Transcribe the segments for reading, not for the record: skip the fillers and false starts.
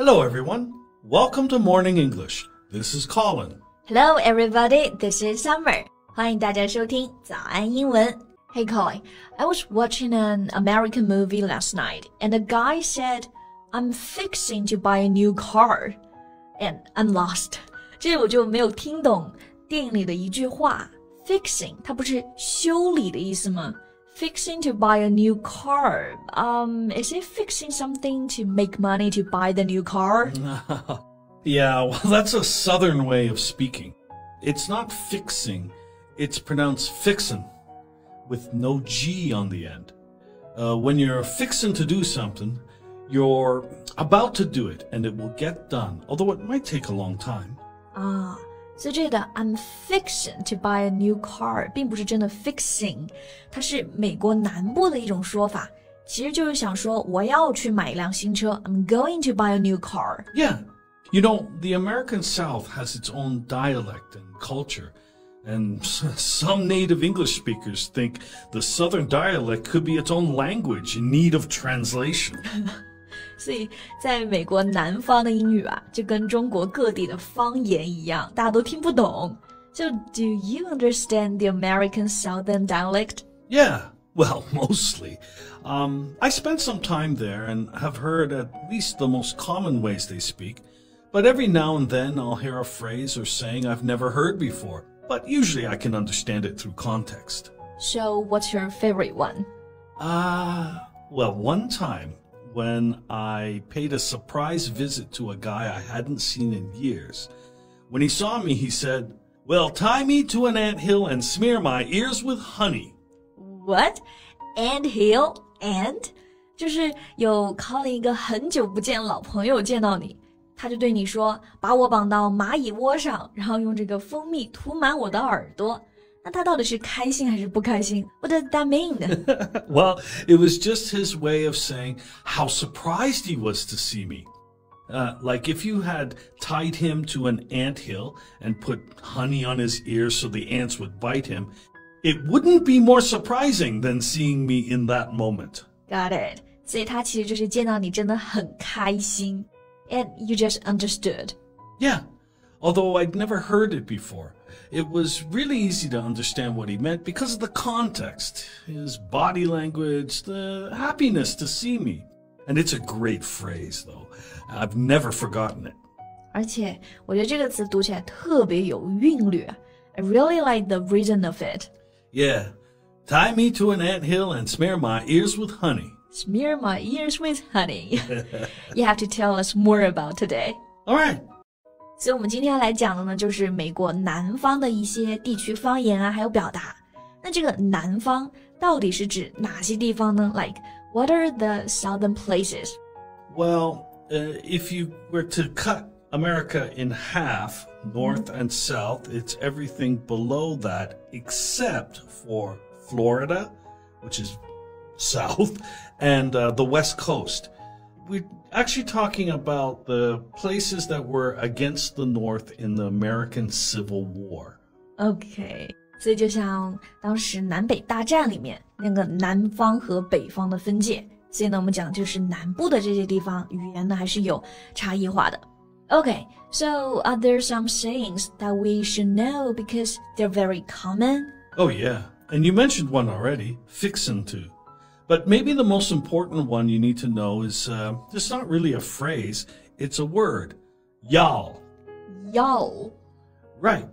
Hello, everyone. Welcome to Morning English. This is Colin. Hello, everybody. This is Summer. 欢迎大家收听早安英文。Hey, Colin, I was watching an American movie last night, and the guy said, I'm fixing to buy a new car. And I'm lost. 这我就没有听懂电影里的一句话。Fixing, 它不是修理的意思吗？Fixing to buy a new car. Is it fixing something to make money to buy the new car? Yeah, well, that's a southern way of speaking. It's not fixing, it's pronounced fixin', with no G on the end. When you're fixing to do something, you're about to do it, and it will get done, although it might take a long time. 所以这里的 I'm fixing to buy a new car 并不是真的 fixing， 它是美国南部的一种说法，其实就是想说我要去买一辆新车 I'm going to buy a new car. Yeah, you know, the American South has its own dialect and culture, and some native English speakers think the Southern dialect could be its own language in need of translation. 所以在美国南方的英语啊，就跟中国各地的方言一样，大家都听不懂。So, do you understand the American Southern dialect? Yeah, well, mostly. I spent some time there and have heard at least the most common ways they speak, but every now and then I'll hear a phrase or saying I've never heard before, but usually I can understand it through context. So, what's your favorite one? Well, one time, when I paid a surprise visit to a guy I hadn't seen in years. When he saw me, he said, Well, tie me to an anthill and smear my ears with honey. What? Anthill? Ant? 就是有 Colin 一个很久不见老朋友见到你，他就对你说，把我绑到蚂蚁窝上，然后用这个蜂蜜涂满我的耳朵。那他到底是开心还是不开心？ What does that mean? Well, it was just his way of saying how surprised he was to see me. Like if you had tied him to an anthill and put honey on his ears so the ants would bite him, it wouldn't be more surprising than seeing me in that moment. Got it. 所以他其实就是见到你真的很开心。And you just understood. Yeah, although I'd never heard it before. It was really easy to understand what he meant because of the context, his body language, the happiness to see me. And it's a great phrase, though. I've never forgotten it. 而且我觉得这个词读起来特别有韵律。I really like the rhythm of it. Yeah. Tie me to an anthill and smear my ears with honey. Smear my ears with honey. You have to tell us more about today. All right. 所以我们今天要来讲的呢，就是美国南方的一些地区方言啊，还有表达。那这个南方到底是指哪些地方呢？ Like, what are the southern places? Well, if you were to cut America in half, north and south, it's everything below that except for Florida, which is south, and the West Coast. We're actually talking about the places that were against the North in the American Civil War. Okay, 所以就像当时南北大战里面那个南方和北方的分界，所以呢我们讲就是南部的这些地方语言呢还是有差异化的。Okay, so are there some sayings that we should know because they're very common? Oh yeah, and you mentioned one already, fixin' to. But maybe the most important one you need to know is it's not really a phrase, it's a word. Y'all. Y'all. Right.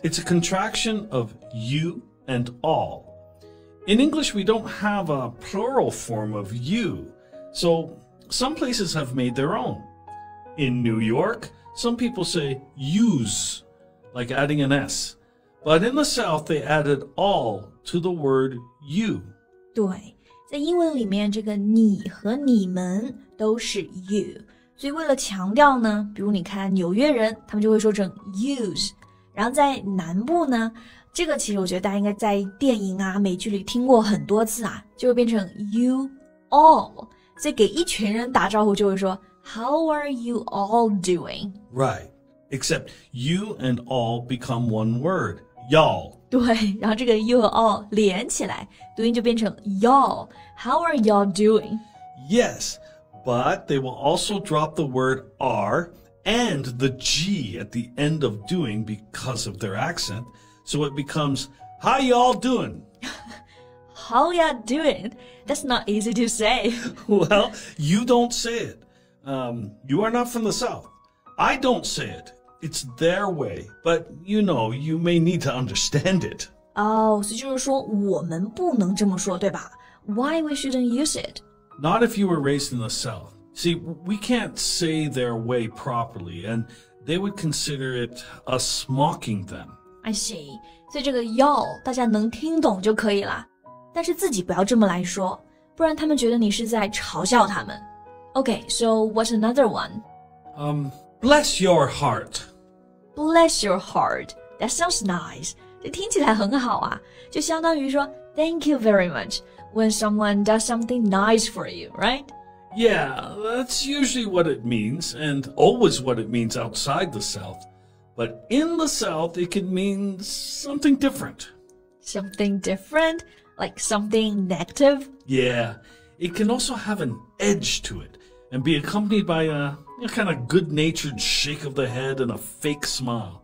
It's a contraction of you and all. In English, we don't have a plural form of you, so some places have made their own. In New York, some people say use, like adding an S. But in the South, they added all to the word you. 对。在英文里面，这个你和你们都是 you， 所以为了强调呢，比如你看纽约人，他们就会说成 use， 然后在南部呢，这个其实我觉得大家应该在电影啊、美剧里听过很多次啊，就会变成 you all， 所以给一群人打招呼就会说 How are you all doing? Right, except you and all become one word, y'all. 对，然后这个 you all 连起来，读音就变成 y'all. How are y'all doing? Yes, but they will also drop the word R and the G at the end of doing because of their accent. So it becomes, how y'all doing? How ya doing? That's not easy to say. Well, you don't say it. You are not from the South. I don't say it. It's their way. But, you may need to understand it. 所以就是说我们不能这么说，对吧？ Why we shouldn't use it? Not if you were raised in the South. See, we can't say their way properly, and they would consider it us mocking them. I see. 所以这个要大家能听懂就可以了，但是自己不要这么来说，不然他们觉得你是在嘲笑他们。Okay, so what's another one? Bless your heart. Bless your heart. That sounds nice. 这听起来很好啊，就相当于说 Thank you very much when someone does something nice for you, right? Yeah, that's usually what it means, and always what it means outside the South. But in the South, it can mean something different. Something different? Like something negative? Yeah, it can also have an edge to it and be accompanied by a kind of good-natured shake of the head and a fake smile.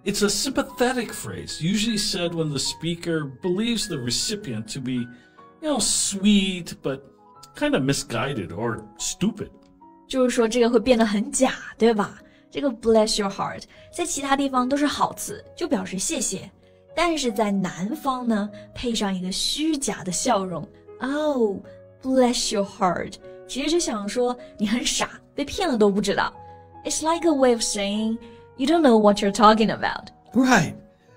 It's a sympathetic phrase, usually said when the speaker believes the recipient to be, sweet, but kind of misguided or stupid. 就是说这个会变得很假，对吧？这个 bless your heart 在其他地方都是好词，就表示谢谢。但是在南方呢，配上一个虚假的笑容 ，Oh, bless your heart， 其实就想说你很傻，被骗了都不知道。It's like a way of saying you don't know what you're talking about. Right.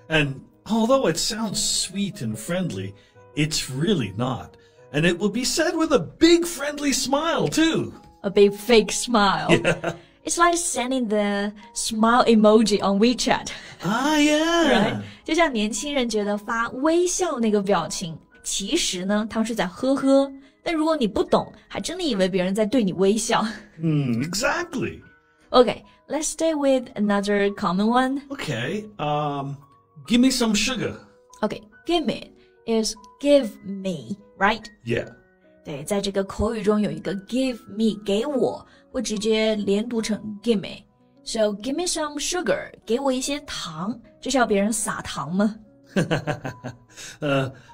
And although it sounds sweet and friendly, it's really not. And it will be said with a big friendly smile, too. A big fake smile. Yeah. It's like sending the smile emoji on WeChat. Yeah. Right? 就像年轻人觉得发微笑那个表情，其实呢，他们是在呵呵。但如果你不懂，还真的以为别人在对你微笑。Exactly. Okay, let's stay with another common one. Okay. Give me some sugar. Okay, gimme is give me, right? Yeah. 对，在这个口语中有一个 give me 给我，会直接连读成 gimme. So give me some sugar. 给我一些糖，这是要别人撒糖吗？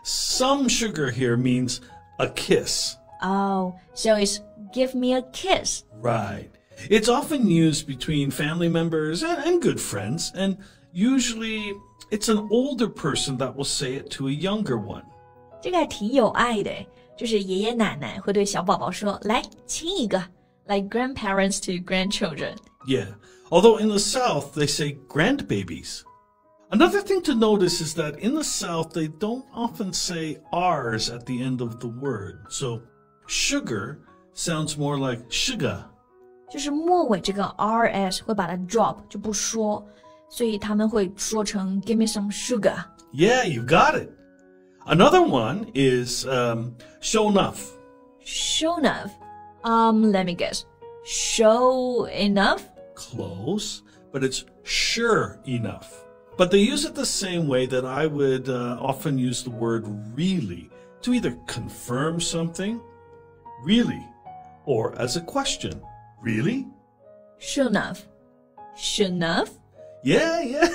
Some sugar here means a kiss. Oh, so it's give me a kiss. Right. It's often used between family members and good friends, and usually it's an older person that will say it to a younger one. 这个还挺有爱的，就是爷爷奶奶会对小宝宝说，来亲一个 like grandparents to grandchildren. Yeah, although in the South they say grandbabies. Another thing to notice is that in the South they don't often say R's at the end of the word. So sugar sounds more like sugar. 就是末尾这个 rs 会把它 drop 就不说，所以他们会说成 give me some sugar. Yeah, you got it. Another one is show enough. Show enough. Let me guess. Show enough? Close, but it's sure enough. But they use it the same way that I would often use the word really to either confirm something, really, or as a question, really? Sure enough. Sure enough? Yeah.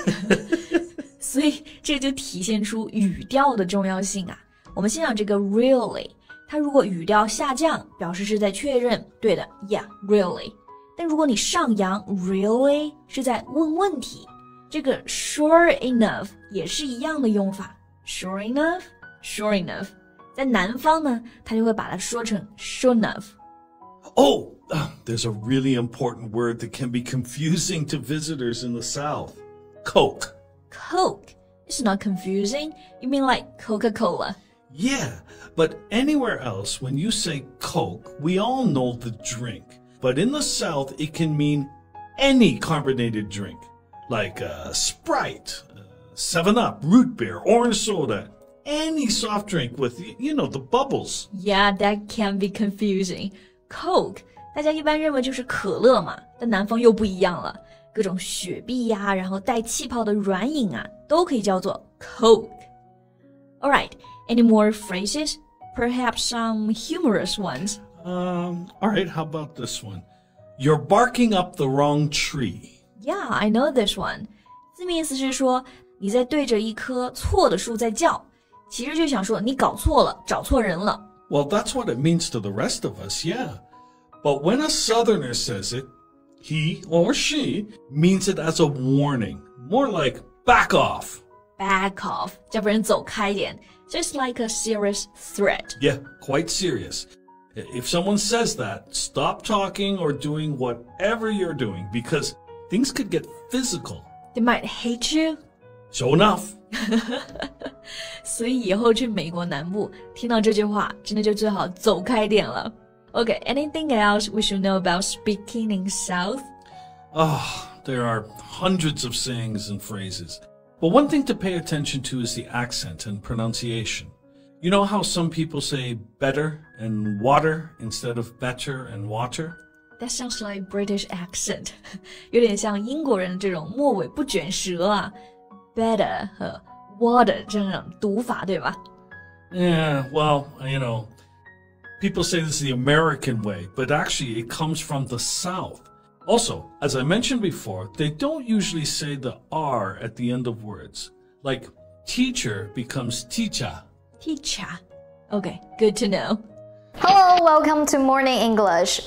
所以这就体现出语调的重要性啊。我们先讲这个 really， 它如果语调下降，表示是在确认，对的 ，Yeah, really。但如果你上扬 really 是在问问题，这个 sure enough 也是一样的用法 ，sure enough, sure enough。在南方呢，它就会把它说成 sure enough。Oh, there's a really important word that can be confusing to visitors in the South. Coke. Coke. It's not confusing. You mean like Coca-Cola? Yeah, but anywhere else, when you say Coke, we all know the drink. But in the South, it can mean any carbonated drink, like Sprite, 7-Up, root beer, orange soda, any soft drink with, the bubbles. Yeah, that can be confusing. Coke, 大家一般认为就是可乐嘛，但南方又不一样了。各种雪碧呀，然后带气泡的软饮啊，都可以叫做 Coke. Alright, any more phrases? Perhaps some humorous ones? All right, how about this one? You're barking up the wrong tree. Yeah, I know this one. 字面意思是说你在对着一棵错的树在叫，其实就想说你搞错了，找错人了。Well, that's what it means to the rest of us, yeah. But when a Southerner says it, he or she means it as a warning, more like back off. Back off, 叫别人走开一点。So it's like a serious threat. Yeah, quite serious. If someone says that, stop talking or doing whatever you're doing because things could get physical. They might hate you. Sure enough. 所以以后去美国南部听到这句话，真的就最好走开点了。Okay, anything else we should know about speaking in South? There are hundreds of sayings and phrases. But one thing to pay attention to is the accent and pronunciation. You know how some people say better and water instead of better and water? That sounds like British accent. 有点像英国人这种末尾不卷舌啊。Better 和 water 这种读法，对吧？ Yeah, well, people say this is the American way, but actually it comes from the South. Also, as I mentioned before, they don't usually say the R at the end of words. Like teacher becomes teacher. Teacher. Okay, good to know. Hello, welcome to Morning English.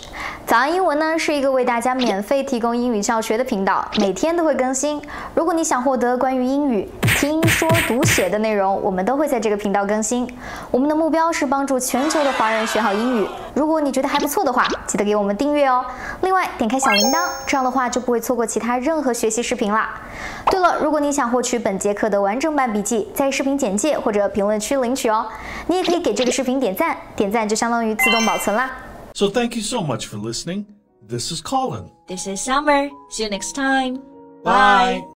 早安英文呢是一个为大家免费提供英语教学的频道，每天都会更新。如果你想获得关于英语听说读写的内容，我们都会在这个频道更新。我们的目标是帮助全球的华人学好英语。如果你觉得还不错的话，记得给我们订阅哦。另外，点开小铃铛，这样的话就不会错过其他任何学习视频啦。对了，如果你想获取本节课的完整版笔记，在视频简介或者评论区领取哦。你也可以给这个视频点赞，点赞就相当于自动保存啦。So thank you so much for listening. This is Colin. This is Summer. See you next time. Bye.